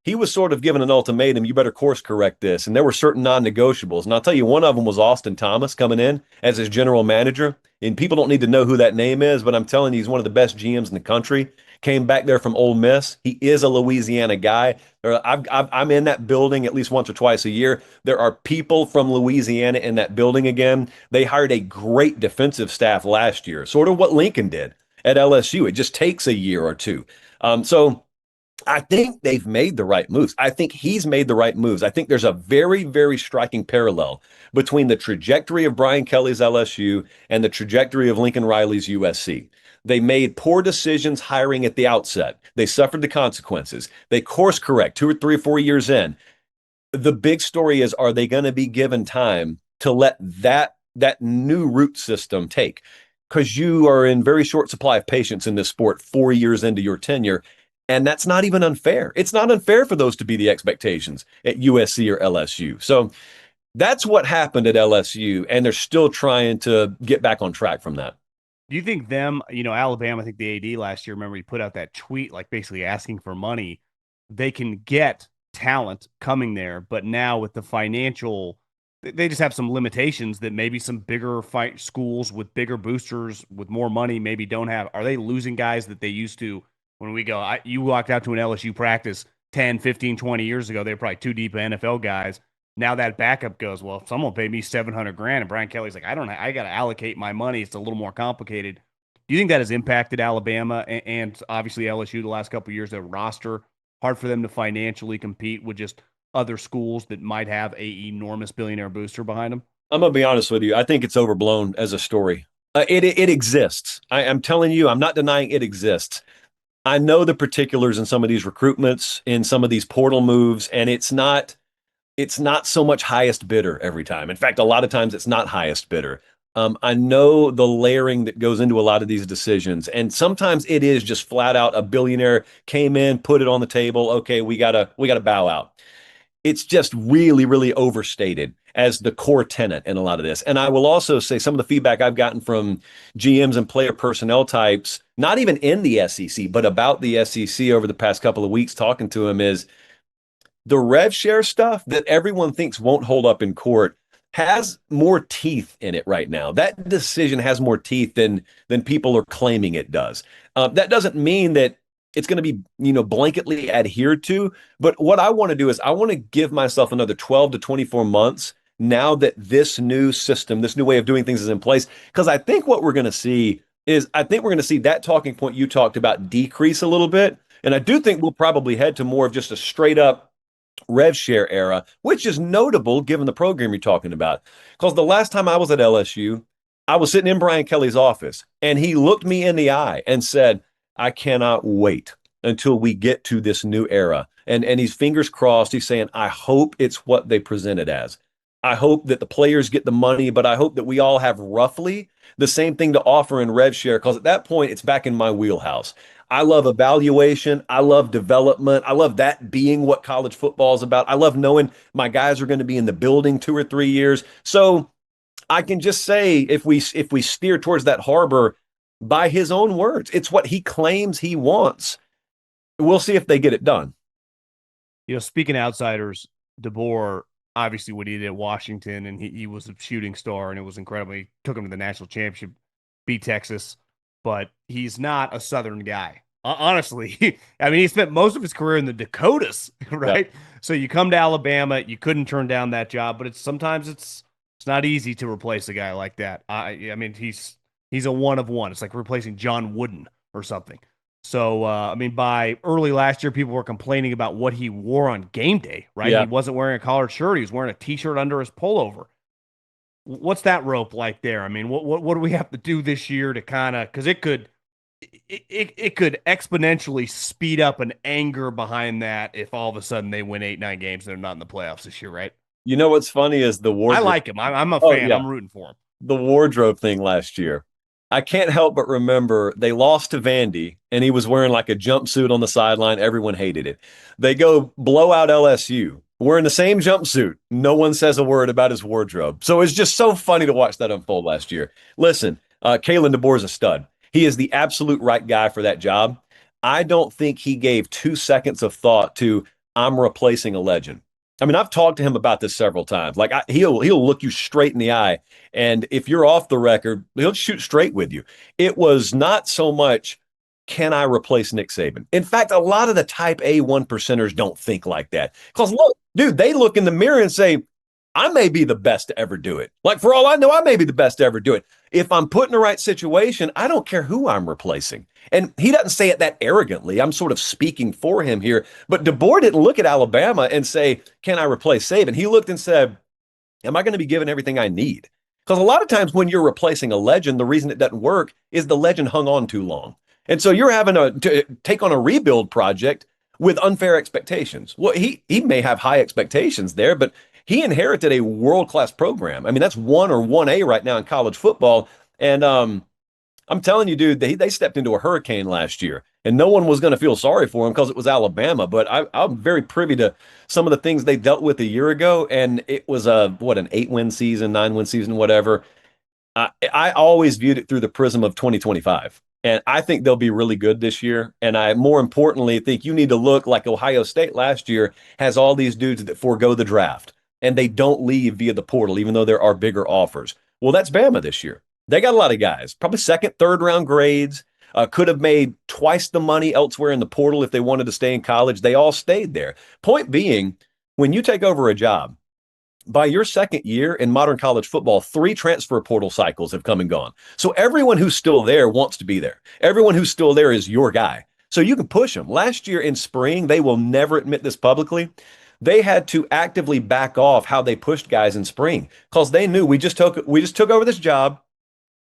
he was sort of given an ultimatum. You better course correct this. And there were certain non-negotiables. And I'll tell you, one of them was Austin Thomas coming in as his general manager. And people don't need to know who that name is, but I'm telling you, he's one of the best GMs in the country. Came back there from Ole Miss. He is a Louisiana guy. I'm in that building at least once or twice a year. There are people from Louisiana in that building again. They hired a great defensive staff last year, sort of what Lincoln did at LSU. It just takes a year or two. So I think they've made the right moves. I think he's made the right moves. I think there's a very, very striking parallel between the trajectory of Brian Kelly's LSU and the trajectory of Lincoln Riley's USC. They made poor decisions hiring at the outset. They suffered the consequences. They course correct 2 or 3 or 4 years in. The big story is, are they going to be given time to let that new root system take? Because you are in very short supply of patience in this sport 4 years into your tenure. And that's not even unfair. It's not unfair for those to be the expectations at USC or LSU. So that's what happened at LSU, and they're still trying to get back on track from that. Do you think them, Alabama, I think the AD last year, remember he put out that tweet, like basically asking for money. They can get talent coming there, but now with the financial, they just have some limitations that maybe some bigger fight schools with bigger boosters with more money maybe don't have. Are they losing guys that they used to when we go? You walked out to an LSU practice 10, 15, 20 years ago, they were probably too deep NFL guys. Now that backup goes, well, if someone paid me 700 grand, and Brian Kelly's like, I got to allocate my money. It's a little more complicated. Do you think that has impacted Alabama and obviously LSU the last couple of years? Their roster hard for them to financially compete with just other schools that might have a enormous billionaire booster behind them? I'm gonna be honest with you. I think it's overblown as a story. It exists. I'm telling you, I'm not denying it exists. I know the particulars in some of these recruitments, in some of these portal moves, and it's not so much highest bidder every time. In fact, a lot of times it's not highest bidder. I know the layering that goes into a lot of these decisions, and sometimes it is just flat out a billionaire came in, put it on the table. Okay, we gotta bow out. It's just really, really overstated as the core tenet in a lot of this. And I will also say some of the feedback I've gotten from GMs and player personnel types, not even in the SEC, but about the SEC over the past couple of weeks, talking to them, is the rev share stuff that everyone thinks won't hold up in court has more teeth in it right now. That decision has more teeth than people are claiming it does. That doesn't mean that it's going to be, blanketly adhered to. But what I want to do is I want to give myself another 12 to 24 months now that this new system, this new way of doing things is in place. Because I think what we're going to see is I think we're going to see that talking point you talked about decrease a little bit. And I do think we'll probably head to more of just a straight up rev share era, which is notable given the program you're talking about. Because the last time I was at LSU, I was sitting in Brian Kelly's office and he looked me in the eye and said, I cannot wait until we get to this new era. And he's fingers crossed. He's saying, I hope it's what they present it as. I hope that the players get the money, but I hope that we all have roughly the same thing to offer in rev share. Because at that point, it's back in my wheelhouse. I love evaluation. I love development. I love that being what college football is about. I love knowing my guys are going to be in the building 2 or 3 years. So I can just say if we steer towards that harbor by his own words, it's what he claims he wants. We'll see if they get it done. Speaking of outsiders, DeBoer, obviously what he did at Washington, and he was a shooting star, and it was incredible. He took him to the national championship, beat Texas, but he's not a Southern guy. Honestly, I mean, he spent most of his career in the Dakotas, right? Yeah. So you come to Alabama, you couldn't turn down that job, but sometimes it's not easy to replace a guy like that. I mean, he's a one of one. It's like replacing John Wooden or something. So, I mean, by early last year, people were complaining about what he wore on game day, right? Yeah. He wasn't wearing a collared shirt. He was wearing a T-shirt under his pullover. What's that rope like there? I mean, what do we have to do this year to kind of, because it could it could exponentially speed up an anger behind that if all of a sudden they win 8, 9 games and they're not in the playoffs this year, right? You know what's funny is the I wardrobe. like him. I'm a Oh fan. yeah, I'm rooting for him. the wardrobe thing last year. I can't help but remember they lost to Vandy and he was wearing like a jumpsuit on the sideline. Everyone hated it. They go blow out LSU. Wearing the same jumpsuit. No one says a word about his wardrobe. So it's just so funny to watch that unfold last year. Listen, Kalen DeBoer is a stud. He is the absolute right guy for that job. I don't think he gave 2 seconds of thought to I'm replacing a legend. I mean, I've talked to him about this several times. Like he'll look you straight in the eye, and if you're off the record, he'll shoot straight with you. It was not so much can I replace Nick Saban. In fact, a lot of the Type A 1%ers don't think like that. Because look, dude, they look in the mirror and say, I may be the best to ever do it. Like for all I know, I may be the best to ever do it. If I'm put in the right situation, I don't care who I'm replacing. And he doesn't say it that arrogantly. I'm sort of speaking for him here. But DeBoer didn't look at Alabama and say, can I replace Saban? He looked and said, am I going to be given everything I need? Because a lot of times when you're replacing a legend, the reason it doesn't work is the legend hung on too long. And so you're having to take on a rebuild project with unfair expectations. Well, he may have high expectations there, but he inherited a world-class program. I mean, that's 1 or 1A right now in college football. And I'm telling you, dude, they stepped into a hurricane last year, and no one was going to feel sorry for him because it was Alabama. But I'm very privy to some of the things they dealt with a year ago, and it was an 8-win season, 9-win season, whatever. I always viewed it through the prism of 2025. And I think they'll be really good this year. And I more importantly think you need to look like Ohio State last year has all these dudes that forego the draft and they don't leave via the portal, even though there are bigger offers. Well, that's Bama this year. They got a lot of guys, probably second, third round grades, could have made twice the money elsewhere in the portal if they wanted to stay in college. They all stayed there. Point being, when you take over a job, by your second year in modern college football, 3 transfer portal cycles have come and gone. So everyone who's still there wants to be there. Everyone who's still there is your guy. So you can push them. Last year in spring, they will never admit this publicly. They had to actively back off how they pushed guys in spring because they knew we just took over this job.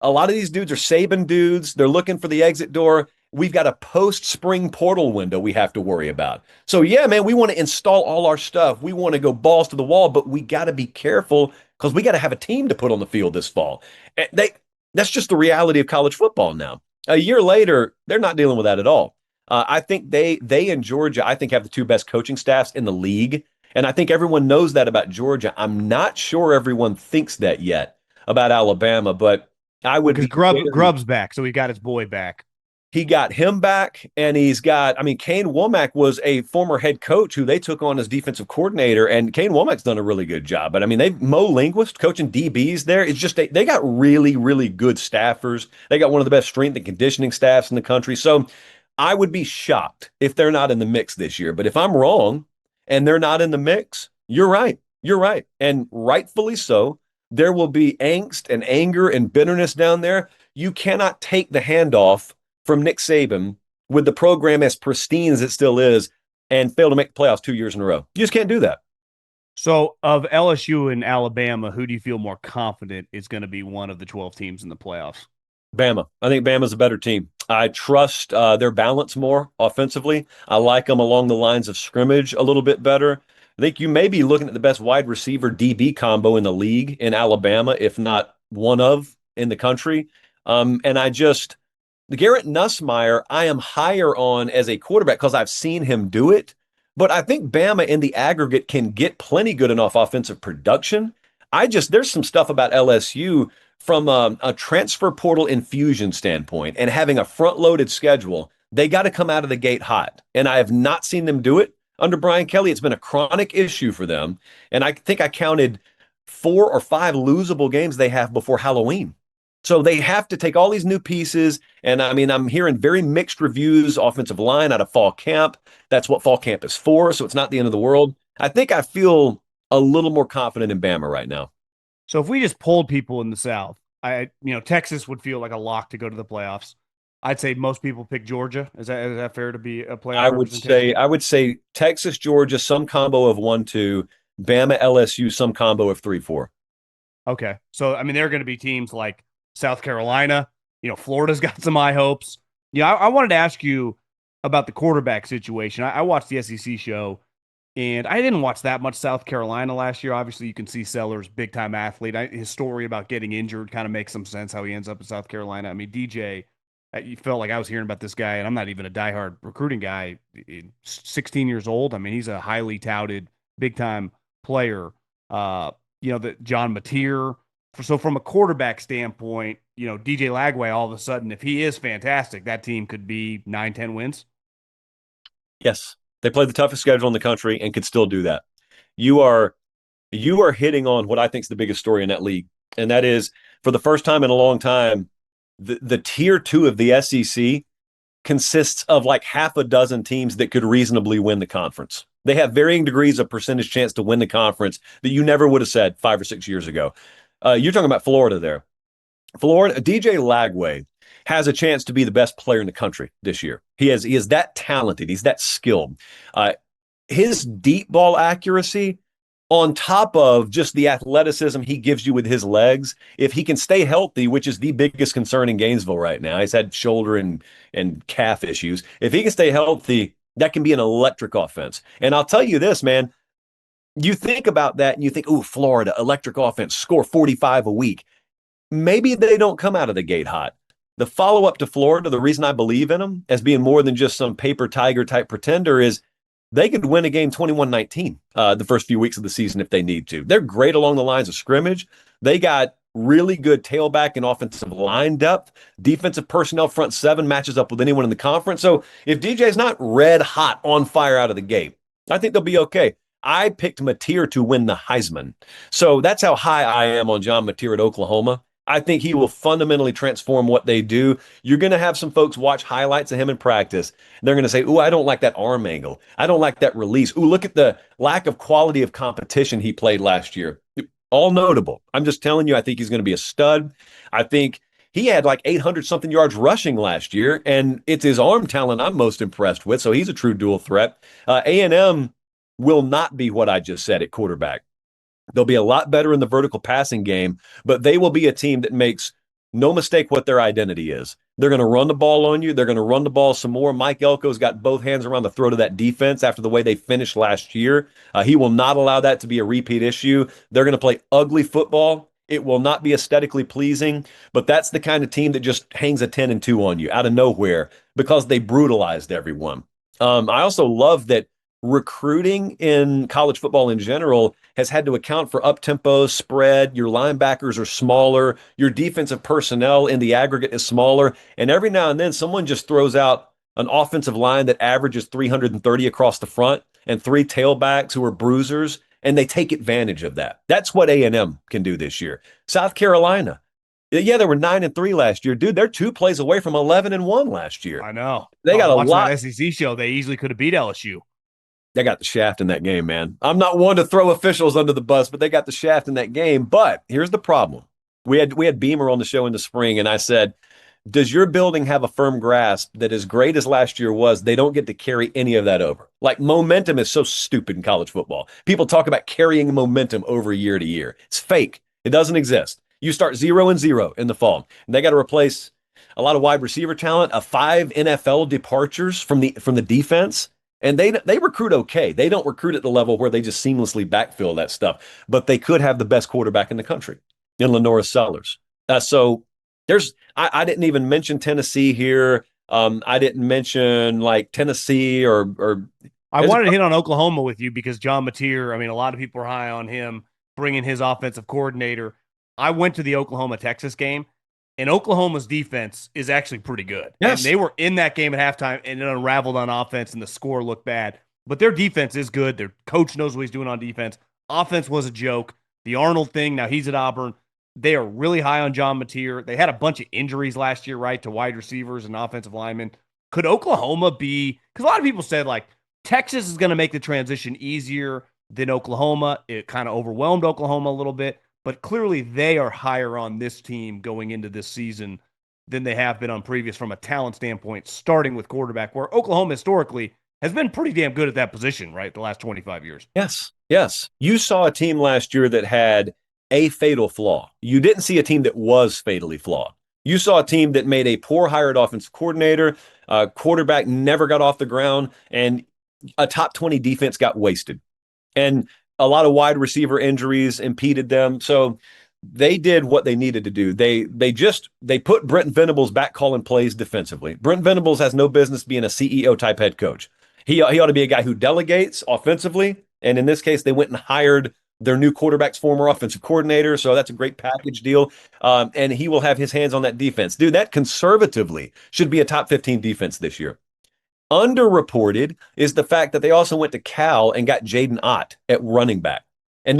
A lot of these dudes are Saban dudes. They're looking for the exit door. We've got a post-spring portal window we have to worry about. So yeah, man, we want to install all our stuff. We want to go balls to the wall, but we got to be careful because we got to have a team to put on the field this fall. That's just the reality of college football now. A year later, they're not dealing with that at all. I think they and Georgia, I think, have the 2 best coaching staffs in the league. And I think everyone knows that about Georgia. I'm not sure everyone thinks that yet about Alabama, but I Well, would because be Grubb's back, so he got his boy back. he got him back, and he's got, I mean, Kane Womack was a former head coach who they took on as defensive coordinator, and Kane Womack's done a really good job. But I mean, Mo Linguist coaching DBs there. It's just they got really, really good staffers. They got one of the best strength and conditioning staffs in the country. So I would be shocked if they're not in the mix this year. But if I'm wrong and they're not in the mix, you're right. You're right. And rightfully so. There will be angst and anger and bitterness down there. You cannot take the handoff from Nick Saban with the program as pristine as it still is and fail to make the playoffs 2 years in a row. You just can't do that. So, of LSU and Alabama, who do you feel more confident is going to be one of the 12 teams in the playoffs? Bama. I think Bama's a better team. I trust their balance more offensively. I like them along the lines of scrimmage a little bit better. I think you may be looking at the best wide receiver DB combo in the league in Alabama, if not one of in the country. And the Garrett Nussmeier, I am higher on as a quarterback because I've seen him do it. But I think Bama in the aggregate can get plenty good enough offensive production. There's some stuff about LSU from a transfer portal infusion standpoint and having a front loaded schedule. They got to come out of the gate hot. And I have not seen them do it under Brian Kelly. It's been a chronic issue for them. And I think I counted 4 or 5 losable games they have before Halloween. So they have to take all these new pieces. And I mean, I'm hearing very mixed reviews, offensive line out of fall camp. That's what fall camp is for. So it's not the end of the world. I think I feel a little more confident in Bama right now. So, if we just polled people in the South, Texas would feel like a lock to go to the playoffs. I'd say most people pick Georgia. Is that fair to be a playoff representation? I would say Texas, Georgia, some combo of 1-2, Bama, LSU, some combo of 3-4. Okay. So, I mean, there are going to be teams like South Carolina. Florida's got some high hopes. Yeah, I wanted to ask you about the quarterback situation. I watched the SEC show, and I didn't watch that much South Carolina last year. Obviously, you can see Sellers, big time athlete. His story about getting injured kind of makes some sense how he ends up in South Carolina. I mean, DJ, you felt like I was hearing about this guy, and I'm not even a diehard recruiting guy. 16 years old. I mean, he's a highly touted, big time player. Uh, that John Mateer. So from a quarterback standpoint, DJ Lagway, all of a sudden, if he is fantastic, that team could be 9, 10 wins. Yes, they play the toughest schedule in the country and could still do that. You are you are hitting on what I think is the biggest story in that league, and that is for the first time in a long time, the tier two of the SEC consists of like half a dozen teams that could reasonably win the conference. They have varying degrees of percentage chance to win the conference that you never would have said 5 or 6 years ago. You're talking about Florida there. Florida, DJ Lagway has a chance to be the best player in the country this year. He is that talented. He's that skilled. Uh, his deep ball accuracy on top of just the athleticism he gives you with his legs, if he can stay healthy, which is the biggest concern in Gainesville right now, he's had shoulder and calf issues. If he can stay healthy, that can be an electric offense. And I'll tell you this, man, you think about that and you think, ooh, Florida, electric offense, score 45 a week. Maybe they don't come out of the gate hot. The follow up to Florida, the reason I believe in them as being more than just some paper tiger type pretender is they could win a game 21-19 the first few weeks of the season if they need to. They're great along the lines of scrimmage. They got really good tailback and offensive line depth. Defensive personnel front seven matches up with anyone in the conference. So if DJ's not red hot on fire out of the gate, I think they'll be okay. I picked Mateer to win the Heisman. So that's how high I am on John Mateer at Oklahoma. I think he will fundamentally transform what they do. You're going to have some folks watch highlights of him in practice. They're going to say, ooh, I don't like that arm angle. I don't like that release. Ooh, look at the lack of quality of competition he played last year. All notable. I'm just telling you, I think he's going to be a stud. I think he had like 800 something yards rushing last year, and it's his arm talent I'm most impressed with. So he's a true dual threat. A&M will not be what I just said at quarterback. They'll be a lot better in the vertical passing game, but they will be a team that makes no mistake what their identity is. They're going to run the ball on you. They're going to run the ball some more. Mike Elko's got both hands around the throat of that defense after the way they finished last year. He will not allow that to be a repeat issue. They're going to play ugly football. It will not be aesthetically pleasing, but that's the kind of team that just hangs a 10-2 on you out of nowhere because they brutalized everyone. I also love that recruiting in college football in general has had to account for up-tempo spread. Your linebackers are smaller. Your defensive personnel in the aggregate is smaller. And every now and then someone just throws out an offensive line that averages 330 across the front and three tailbacks who are bruisers, and they take advantage of that. That's what A&M can do this year. South Carolina, yeah, they were 9-3 last year. Dude, they're 2 plays away from 11-1 last year. I know. They got a lot. That SEC show, they easily could have beat LSU. They got the shaft in that game, man. I'm not one to throw officials under the bus, but they got the shaft in that game. But here's the problem. We had Beamer on the show in the spring, and I said, does your building have a firm grasp that as great as last year was, they don't get to carry any of that over? Like momentum is so stupid in college football. People talk about carrying momentum over year to year. It's fake. It doesn't exist. You start 0-0 in the fall, and they got to replace a lot of wide receiver talent, 5 NFL departures from the defense. And they recruit okay. They don't recruit at the level where they just seamlessly backfill that stuff. But they could have the best quarterback in the country in Lenora Sellers. So I didn't even mention Tennessee here. I didn't mention like Tennessee or I wanted to hit on Oklahoma with you because John Mateer, I mean, a lot of people are high on him bringing his offensive coordinator. I went to the Oklahoma-Texas game, and Oklahoma's defense is actually pretty good. Yes. And they were in that game at halftime, and it unraveled on offense, and the score looked bad. But their defense is good. Their coach knows what he's doing on defense. Offense was a joke. The Arnold thing, now he's at Auburn. They are really high on John Mateer. They had a bunch of injuries last year, right, to wide receivers and offensive linemen. Could Oklahoma be – because a lot of people said, like, Texas is going to make the transition easier than Oklahoma. It kind of overwhelmed Oklahoma a little bit. But clearly they are higher on this team going into this season than they have been on previous from a talent standpoint, starting with quarterback, where Oklahoma historically has been pretty damn good at that position, right, the last 25 years. Yes, yes. You saw a team last year that had a fatal flaw. You didn't see a team that was fatally flawed. You saw a team that made a poor hired offensive coordinator, quarterback never got off the ground, and a top 20 defense got wasted. And a lot of wide receiver injuries impeded them. So they did what they needed to do. They put Brent Venables back calling plays defensively. Brent Venables has no business being a CEO type head coach. He ought to be a guy who delegates offensively. And in this case, they went and hired their new quarterback's former offensive coordinator. So that's a great package deal. And he will have his hands on that defense. Dude, that conservatively should be a top 15 defense this year. Underreported is the fact that they also went to Cal and got Jaden Ott at running back. And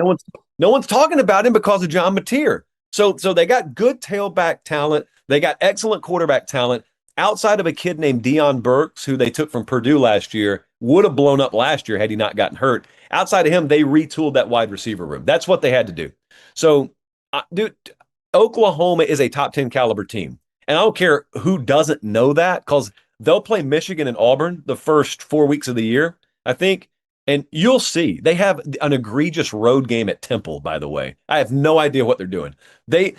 no one's talking about him because of John Mateer. So they got good tailback talent. They got excellent quarterback talent. Outside of a kid named Deion Burks, who they took from Purdue last year, would have blown up last year had he not gotten hurt. Outside of him, they retooled that wide receiver room. That's what they had to do. So, dude, Oklahoma is a top 10 caliber team. And I don't care who doesn't know that, because they'll play Michigan and Auburn the first 4 weeks of the year, I think. And you'll see. They have an egregious road game at Temple, by the way. I have no idea what they're doing. They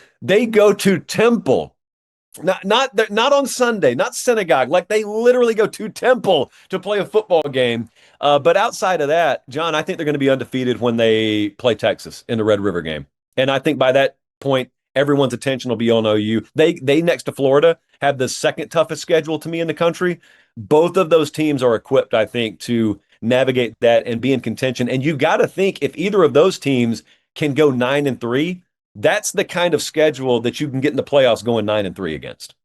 go to Temple. Not on Sunday, not synagogue. Like, they literally go to Temple to play a football game. But outside of that, John, I think they're going to be undefeated when they play Texas in the Red River game. And I think by that point, everyone's attention will be on OU. They next to Florida have the second toughest schedule to me in the country. Both of those teams are equipped, I think, to navigate that and be in contention. And you got to think, if either of those teams can go 9-3, that's the kind of schedule that you can get in the playoffs going 9-3 against.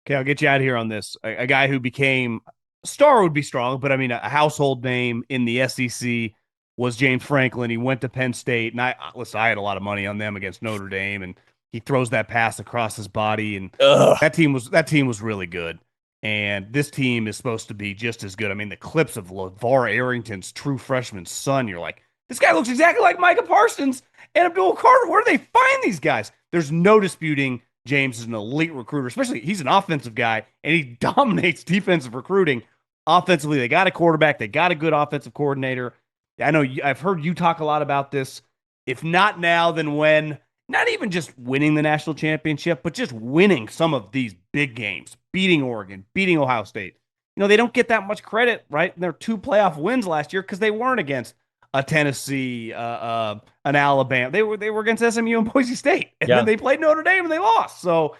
Okay, I'll get you out of here on this. A guy who became star would be strong, but I mean, a household name in the SEC was James Franklin. He went to Penn State, and I had a lot of money on them against Notre Dame, and he throws that pass across his body, and that team was really good. And this team is supposed to be just as good. I mean, the clips of LeVar Arrington's true freshman son, you're like, this guy looks exactly like Micah Parsons and Abdul Carter. Where do they find these guys? There's no disputing James is an elite recruiter, especially he's an offensive guy, and he dominates defensive recruiting. Offensively, they got a quarterback. They got a good offensive coordinator. I know I've heard you talk a lot about this. If not now, then when? Not even just winning the national championship, but just winning some of these big games, beating Oregon, beating Ohio State. You know, they don't get that much credit, right? Their 2 playoff wins last year because they weren't against a Tennessee, an Alabama. They were against SMU and Boise State, and then they played Notre Dame and they lost. So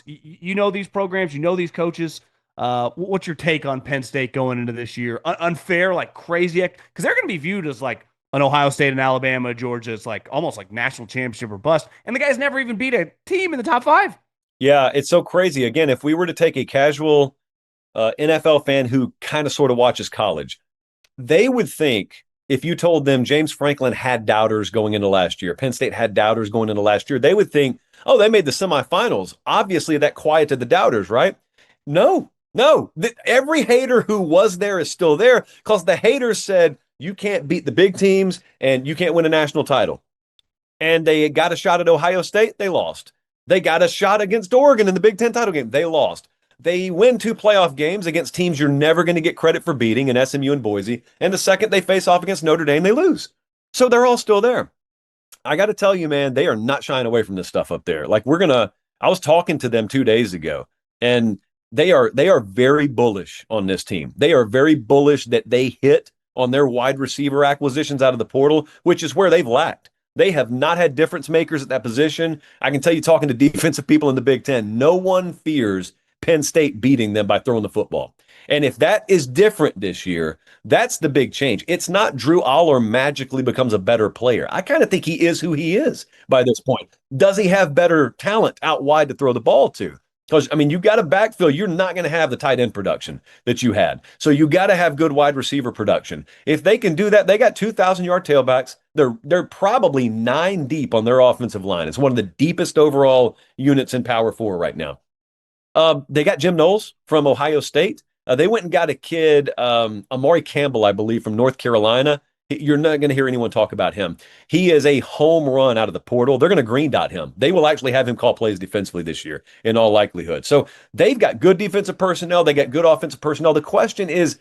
you know these programs, you know these coaches. What's your take on Penn State going into this year? Unfair, like crazy, because they're going to be viewed as like an Ohio State and Alabama, Georgia. It's like almost like national championship or bust, and the guys never even beat a team in the top 5. Yeah, it's so crazy. Again, if we were to take a casual NFL fan who kind of sort of watches college, they would think, if you told them James Franklin had doubters going into last year, Penn State had doubters going into last year, they would think, oh, they made the semifinals. Obviously, that quieted the doubters, right? No. Every hater who was there is still there, because the haters said you can't beat the big teams and you can't win a national title. And they got a shot at Ohio State. They lost. They got a shot against Oregon in the Big Ten title game. They lost. They win 2 playoff games against teams you're never going to get credit for beating in SMU and Boise. And the second they face off against Notre Dame, they lose. So they're all still there. I got to tell you, man, they are not shying away from this stuff up there. Like, I was talking to them 2 days ago, and they are very bullish on this team. They are very bullish that they hit on their wide receiver acquisitions out of the portal, which is where they've lacked. They have not had difference makers at that position. I can tell you, talking to defensive people in the Big Ten, no one fears Penn State beating them by throwing the football. And if that is different this year, that's the big change. It's not Drew Aller magically becomes a better player. I kind of think he is who he is by this point. Does he have better talent out wide to throw the ball to? Because, I mean, you got to backfill. You're not going to have the tight end production that you had. So you got to have good wide receiver production. If they can do that, they got 2,000-yard tailbacks. They're probably 9 deep on their offensive line. It's one of the deepest overall units in Power 4 right now. They got Jim Knowles from Ohio State. They went and got a kid, Amari Campbell, I believe, from North Carolina. You're not going to hear anyone talk about him. He is a home run out of the portal. They're going to green dot him. They will actually have him call plays defensively this year in all likelihood. So they've got good defensive personnel. They got good offensive personnel. The question is,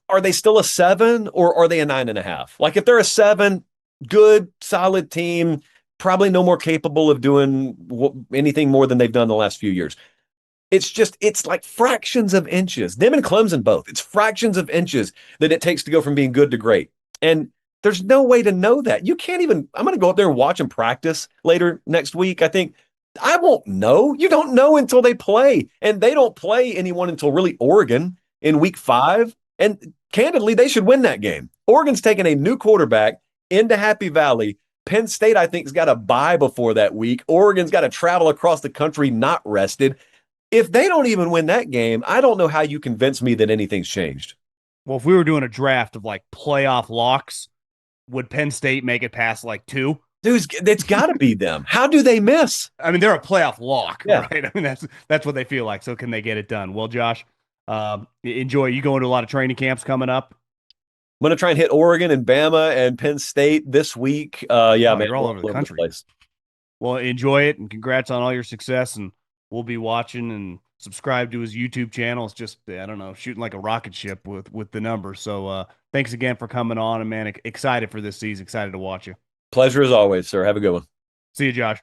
are they still a 7 or are they a 9.5? Like, if they're a 7, good, solid team, probably no more capable of doing anything more than they've done the last few years. It's like fractions of inches. Them and Clemson both. It's fractions of inches that it takes to go from being good to great. And there's no way to know that. You can't even, I'm going to go up there and watch them practice later next week. I think I won't know. You don't know until they play. And they don't play anyone until really Oregon in week 5. And candidly, they should win that game. Oregon's taking a new quarterback into Happy Valley. Penn State, I think, has got a bye before that week. Oregon's got to travel across the country not rested. If they don't even win that game, I don't know how you convince me that anything's changed. Well, if we were doing a draft of like playoff locks, would Penn State make it past like 2? Dude, it's got to be them. How do they miss? I mean, they're a playoff lock, Yeah. right? I mean, that's what they feel like. So can they get it done? Well, Josh, enjoy. You going to a lot of training camps coming up? I'm going to try and hit Oregon and Bama and Penn State this week. Yeah, Oh, man, you're all over the country. place. Well, enjoy it and congrats on all your success. And we'll be watching and subscribe to his YouTube channel. It's just, I don't know, shooting like a rocket ship with the numbers. So thanks again for coming on. And man, excited for this season. Excited to watch you. Pleasure as always, sir. Have a good one. See you, Josh.